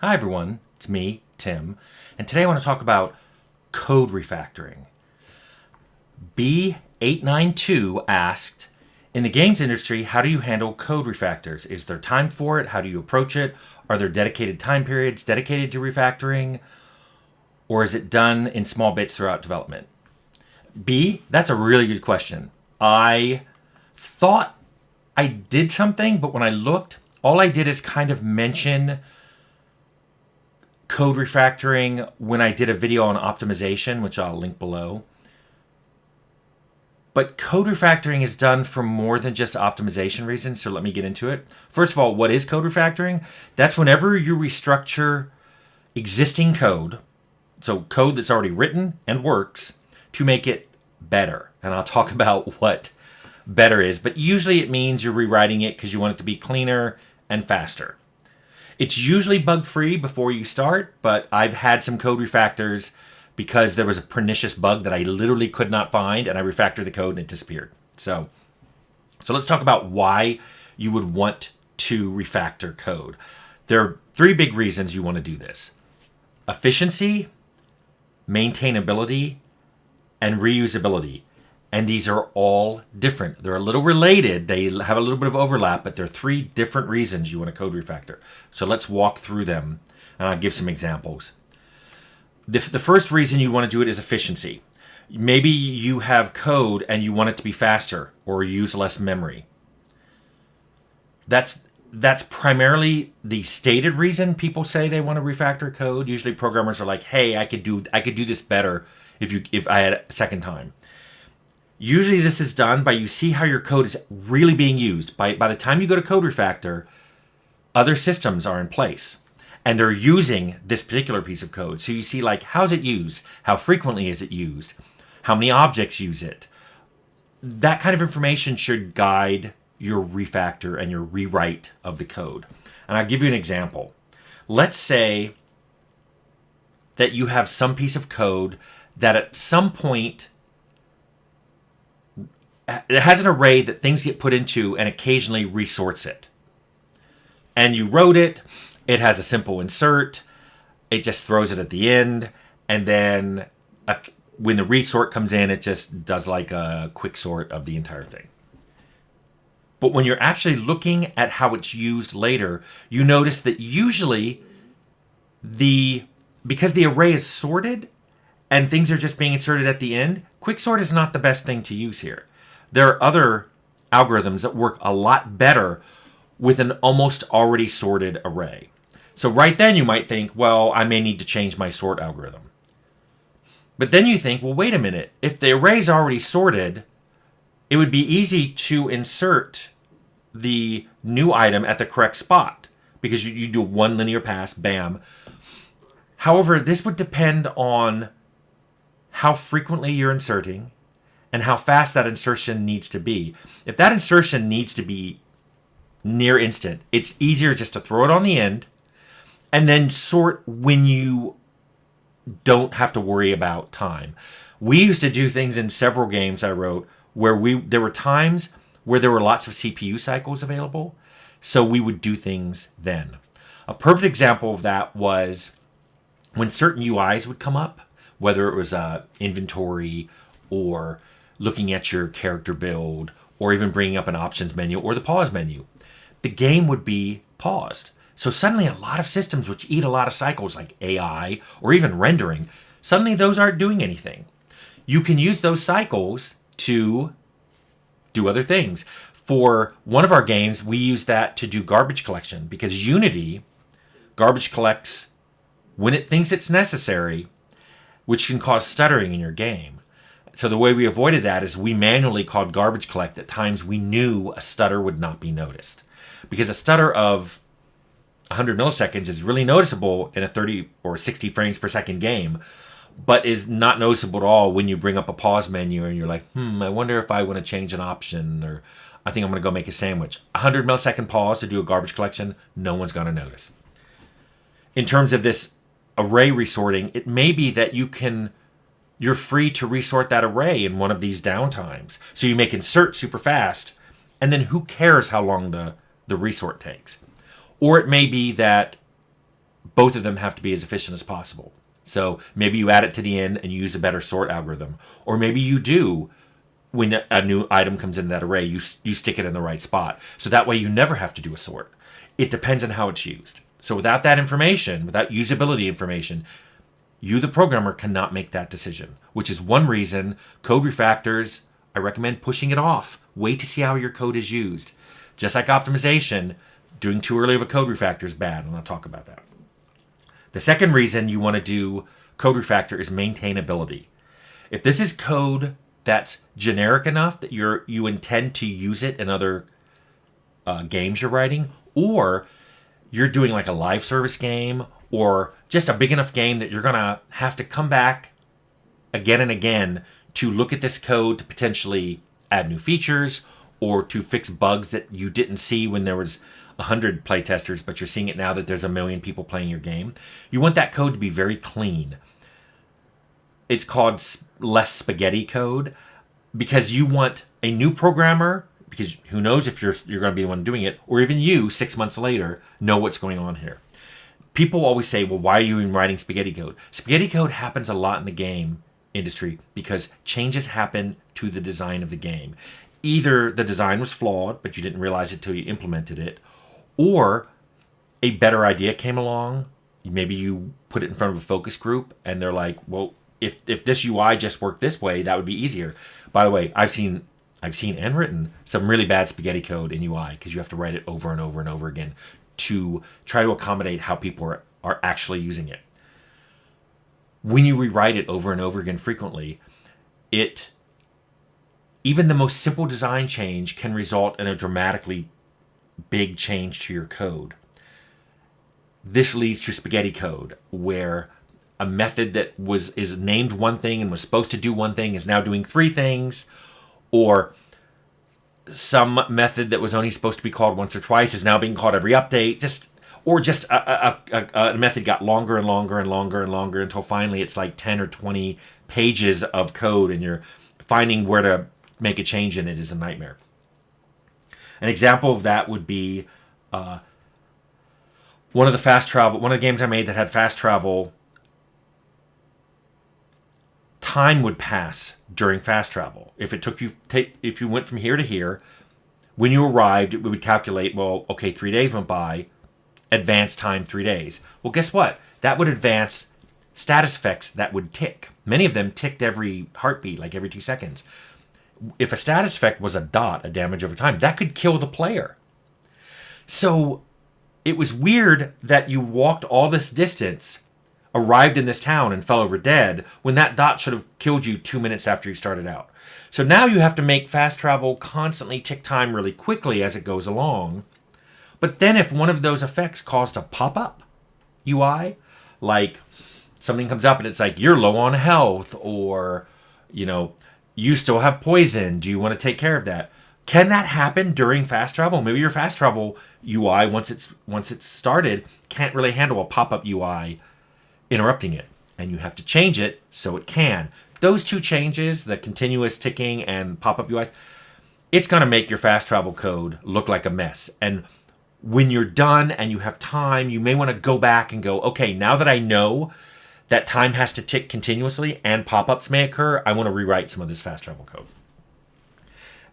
Hi everyone, it's me, Tim, and today I want to talk about code refactoring. B892 asked, in the games industry, how do you handle code refactors? Is there time for it? How do you approach it? Are there dedicated time periods dedicated to refactoring? Or is it done in small bits throughout development? B, that's a really good question. I thought I did something, but when I looked, all I did is kind of mention code refactoring when I did a video on optimization, which I'll link below. But code refactoring is done for more than just optimization reasons, so let me get into it. First of all, what is code refactoring? That's whenever you restructure existing code, so code that's already written and works, to make it better. And I'll talk about what better is, but usually it means you're rewriting it because you want it to be cleaner and faster. It's usually bug-free before you start, but I've had some code refactors because there was a pernicious bug that I literally could not find, and I refactored the code and it disappeared. So let's talk about why you would want to refactor code. There are three big reasons you want to do this: efficiency, maintainability, and reusability. And these are all different. They're a little related. They have a little bit of overlap, but they're three different reasons you want a code refactor. So let's walk through them, and I'll give some examples. The first reason you want to do it is efficiency. Maybe you have code and you want it to be faster or use less memory. That's primarily the stated reason people say they want to refactor code. Usually programmers are like, "Hey, I could do this better if I had a second time." Usually this is done by you see how your code is really being used. By the time you go to code refactor, other systems are in place and they're using this particular piece of code. So you see, like, how's it used? How frequently is it used? How many objects use it? That kind of information should guide your refactor and your rewrite of the code. And I'll give you an example. Let's say that you have some piece of code that at some point it has an array that things get put into and occasionally resorts it. And you wrote it, it has a simple insert, it just throws it at the end, and then when the resort comes in, it just does like a quick sort of the entire thing. But when you're actually looking at how it's used later, you notice that usually because the array is sorted and things are just being inserted at the end, quicksort is not the best thing to use here. There are other algorithms that work a lot better with an almost already sorted array. So right then you might think, well, I may need to change my sort algorithm. But then you think, well, wait a minute. If the array is already sorted, it would be easy to insert the new item at the correct spot because you do one linear pass, bam. However, this would depend on how frequently you're inserting and how fast that insertion needs to be. If that insertion needs to be near instant, it's easier just to throw it on the end and then sort when you don't have to worry about time. We used to do things in several games I wrote where there were times where there were lots of CPU cycles available, so we would do things then. A perfect example of that was when certain UIs would come up, whether it was inventory or looking at your character build, or even bringing up an options menu or the pause menu. The game would be paused. So suddenly a lot of systems which eat a lot of cycles, like AI or even rendering, suddenly those aren't doing anything. You can use those cycles to do other things. For one of our games, we use that to do garbage collection because Unity garbage collects when it thinks it's necessary, which can cause stuttering in your game. So the way we avoided that is we manually called garbage collect at times we knew a stutter would not be noticed. Because a stutter of 100 milliseconds is really noticeable in a 30 or 60 frames per second game, but is not noticeable at all when you bring up a pause menu and you're like, I wonder if I want to change an option, or I think I'm going to go make a sandwich. 100 millisecond pause to do a garbage collection, no one's going to notice. In terms of this array resorting, it may be that you're free to resort that array in one of these downtimes. So you make insert super fast, and then who cares how long the resort takes? Or it may be that both of them have to be as efficient as possible. So maybe you add it to the end and you use a better sort algorithm. Or maybe you do, when a new item comes in that array, you stick it in the right spot. So that way you never have to do a sort. It depends on how it's used. So without that information, without usability information, you, the programmer, cannot make that decision, which is one reason code refactors, I recommend pushing it off. Wait to see how your code is used. Just like optimization, doing too early of a code refactor is bad, and I'll talk about that. The second reason you want to do code refactor is maintainability. If this is code that's generic enough that you intend to use it in other games you're writing, or you're doing like a live service game, or just a big enough game that you're going to have to come back again and again to look at this code to potentially add new features or to fix bugs that you didn't see when there was 100 playtesters, but you're seeing it now that there's 1 million people playing your game. You want that code to be very clean. It's called less spaghetti code because you want a new programmer, because who knows if you're going to be the one doing it, or even you 6 months later know what's going on here. People always say, well, why are you even writing spaghetti code? Spaghetti code happens a lot in the game industry because changes happen to the design of the game. Either the design was flawed, but you didn't realize it till you implemented it, or a better idea came along. Maybe you put it in front of a focus group and they're like, well, if this UI just worked this way, that would be easier. By the way, I've seen and written some really bad spaghetti code in UI because you have to write it over and over and over again to try to accommodate how people are actually using it. When you rewrite it over and over again frequently, even the most simple design change can result in a dramatically big change to your code. This leads to spaghetti code, where a method that is named one thing and was supposed to do one thing is now doing 3 things, or some method that was only supposed to be called once or twice is now being called every update. Just a method got longer and longer and longer and longer until finally it's like 10 or 20 pages of code, and you're finding where to make a change in it is a nightmare. An example of that would be one of the games I made that had fast travel. Time would pass during fast travel. If you went from here to here, when you arrived, it would calculate, well, okay, 3 days went by, advance time 3 days. Well, guess what? That would advance status effects that would tick. Many of them ticked every heartbeat, like every 2 seconds. If a status effect was a dot, a damage over time, that could kill the player. So it was weird that you walked all this distance, arrived in this town, and fell over dead when that dot should have killed you 2 minutes after you started out. So now you have to make fast travel constantly tick time really quickly as it goes along. But then if one of those effects caused a pop-up UI, like something comes up and it's like, you're low on health, or, you still have poison, do you want to take care of that? Can that happen during fast travel? Maybe your fast travel UI, once it's started, can't really handle a pop-up UI interrupting it, and you have to change it so it can. Those 2 changes, the continuous ticking and pop-up UIs, it's going to make your fast travel code look like a mess. And when you're done and you have time, you may want to go back and go, okay, now that I know that time has to tick continuously and pop-ups may occur, I want to rewrite some of this fast travel code.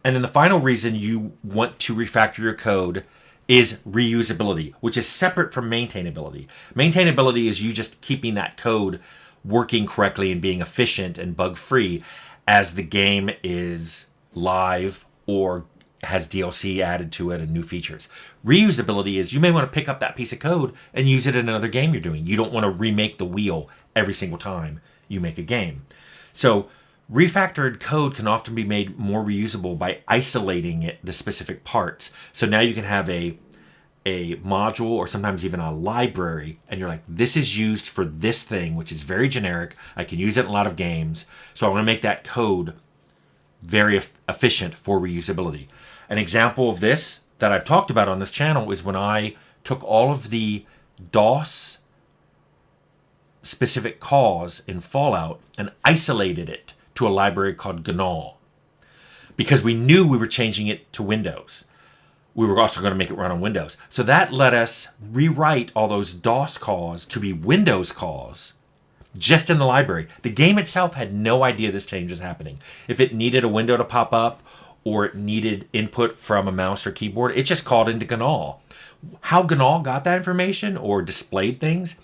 And then the final reason you want to refactor your code is reusability, which is separate from maintainability. Maintainability is you just keeping that code working correctly and being efficient and bug-free as the game is live or has DLC added to it and new features. Reusability is you may want to pick up that piece of code and use it in another game you're doing. You don't want to remake the wheel every single time you make a game. So refactored code can often be made more reusable by isolating the specific parts. So now you can have a module or sometimes even a library, and you're like, this is used for this thing, which is very generic. I can use it in a lot of games. So I want to make that code very efficient for reusability. An example of this that I've talked about on this channel is when I took all of the DOS specific calls in Fallout and isolated it to a library called GNOL, because we knew we were changing it to Windows. we were also going to make it run on Windows. So that let us rewrite all those DOS calls to be Windows calls just in the library. The game itself had no idea this change was happening. If it needed a window to pop up or it needed input from a mouse or keyboard, it just called into GNOL. How GNOL got that information or displayed things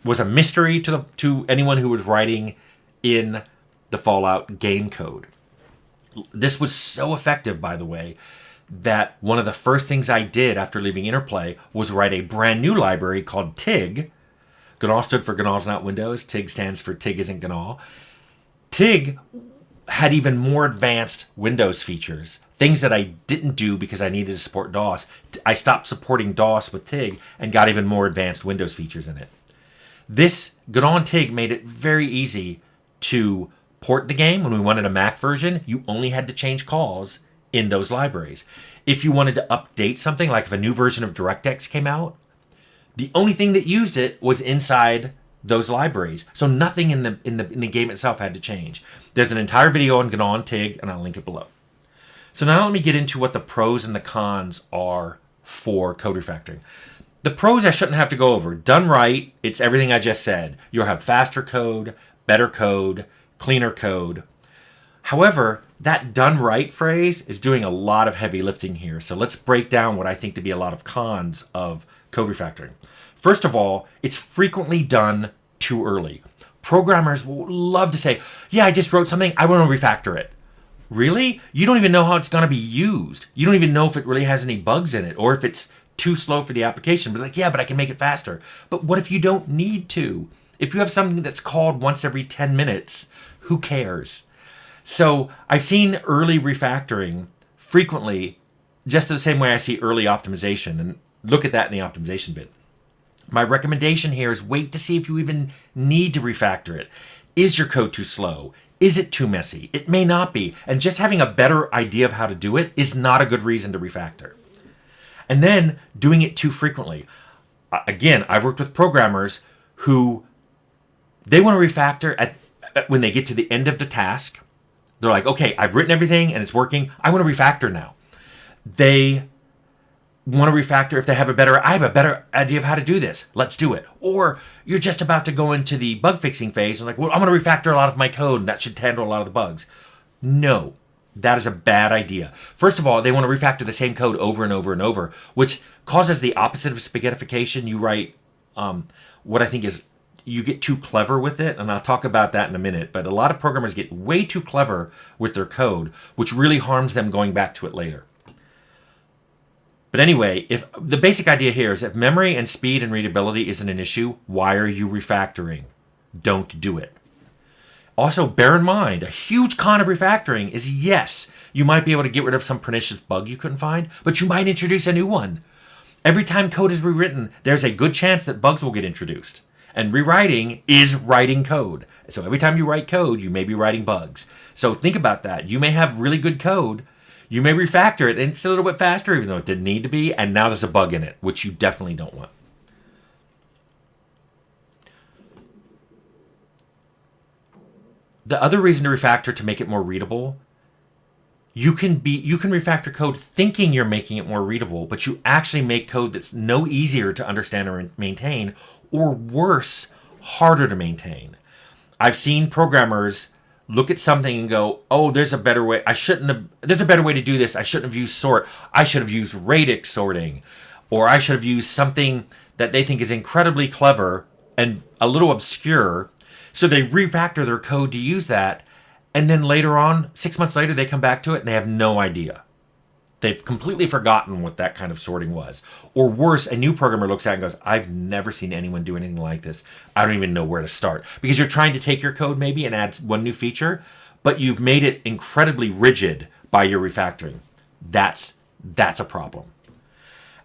was a mystery to anyone who was writing in the Fallout game code. This was so effective, by the way, that one of the first things I did after leaving Interplay was write a brand new library called TIG. GNOL stood for GNOL's Not Windows. TIG stands for TIG Isn't GNOL. TIG had even more advanced Windows features, things that I didn't do because I needed to support DOS. I stopped supporting DOS with TIG and got even more advanced Windows features in it. This GNOL and TIG made it very easy to port the game. When we wanted a Mac version, you only had to change calls in those libraries. If you wanted to update something, like if a new version of DirectX came out, the only thing that used it was inside those libraries. So nothing in the game itself had to change. There's an entire video on GNOL and TIG, and I'll link it below. So now let me get into what the pros and the cons are for code refactoring. The pros I shouldn't have to go over. Done right, it's everything I just said. You'll have faster code, better code, cleaner code. However, that done right phrase is doing a lot of heavy lifting here. So let's break down what I think to be a lot of cons of code refactoring. First of all, it's frequently done too early. Programmers will love to say, yeah, I just wrote something, I want to refactor it. Really? You don't even know how it's going to be used. You don't even know if it really has any bugs in it or if it's too slow for the application. But like, yeah, but I can make it faster. But what if you don't need to? If you have something that's called once every 10 minutes, who cares? So I've seen early refactoring frequently just the same way I see early optimization, and look at that in the optimization bit. My recommendation here is wait to see if you even need to refactor it. Is your code too slow? Is it too messy? It may not be. And just having a better idea of how to do it is not a good reason to refactor. And then doing it too frequently. Again, I've worked with programmers who they want to refactor when they get to the end of the task. They're like, okay, I've written everything and it's working. I want to refactor now. They want to refactor if they have I have a better idea of how to do this. Let's do it. Or you're just about to go into the bug fixing phase and like, well, I'm going to refactor a lot of my code and that should handle a lot of the bugs. No, that is a bad idea. First of all, they want to refactor the same code over and over and over, which causes the opposite of spaghettification. You write what I think is you get too clever with it, and I'll talk about that in a minute, but a lot of programmers get way too clever with their code, which really harms them going back to it later. But anyway, if the basic idea here is if memory and speed and readability isn't an issue, why are you refactoring? Don't do it. Also, bear in mind, a huge con of refactoring is yes, you might be able to get rid of some pernicious bug you couldn't find, but you might introduce a new one. Every time code is rewritten, there's a good chance that bugs will get introduced. And rewriting is writing code. So every time you write code, you may be writing bugs. So think about that. You may have really good code. You may refactor it, and it's a little bit faster, even though it didn't need to be. And now there's a bug in it, which you definitely don't want. The other reason to refactor to make it more readable, you can refactor code thinking you're making it more readable, but you actually make code that's no easier to understand or maintain, or worse, harder to maintain. I've seen programmers look at something and go, oh, there's a better way. There's a better way to do this. I shouldn't have used sort. I should have used radix sorting. Or I should have used something that they think is incredibly clever and a little obscure. So they refactor their code to use that. And then later on, 6 months later, they come back to it and they have no idea. They've completely forgotten what that kind of sorting was. Or worse, a new programmer looks at it and goes, I've never seen anyone do anything like this. I don't even know where to start. Because you're trying to take your code maybe and add one new feature, but you've made it incredibly rigid by your refactoring. That's a problem.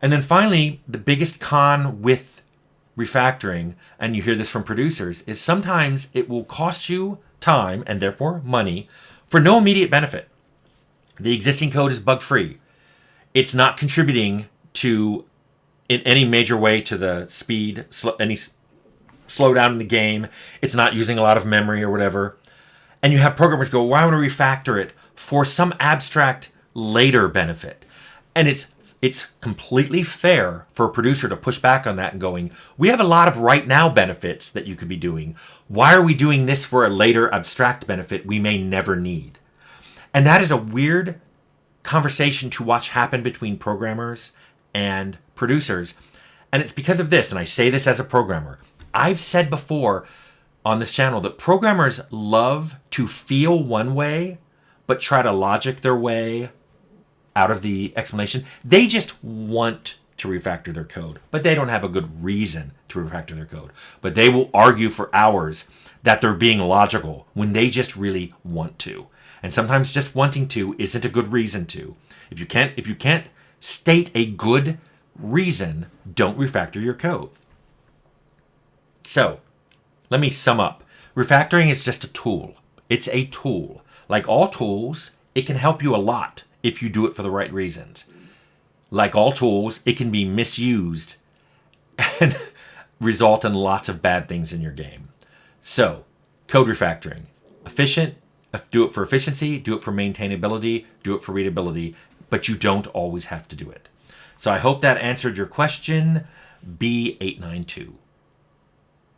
And then finally, the biggest con with refactoring, and you hear this from producers, is sometimes it will cost you time and therefore money for no immediate benefit. The existing code is bug-free. It's not contributing to, in any major way, to the speed, any slowdown in the game. It's not using a lot of memory or whatever. And you have programmers go, well, I want to refactor it for some abstract later benefit. And it's it's completely fair for a producer to push back on that and going, we have a lot of right now benefits that you could be doing. Why are we doing this for a later abstract benefit we may never need? And that is a weird conversation to watch happen between programmers and producers. And it's because of this, and I say this as a programmer. I've said before on this channel that programmers love to feel one way, but try to logic their way out of the explanation. They just want to refactor their code, but they don't have a good reason to refactor their code. But they will argue for hours that they're being logical when they just really want to. And sometimes just wanting to isn't a good reason to. If you can't state a good reason, don't refactor your code. So, let me sum up. Refactoring is just a tool. It's a tool. Like all tools, it can help you a lot if you do it for the right reasons. Like all tools, it can be misused and result in lots of bad things in your game. So, code refactoring. Efficient, do it for efficiency, do it for maintainability, do it for readability, but you don't always have to do it. So I hope that answered your question, B892.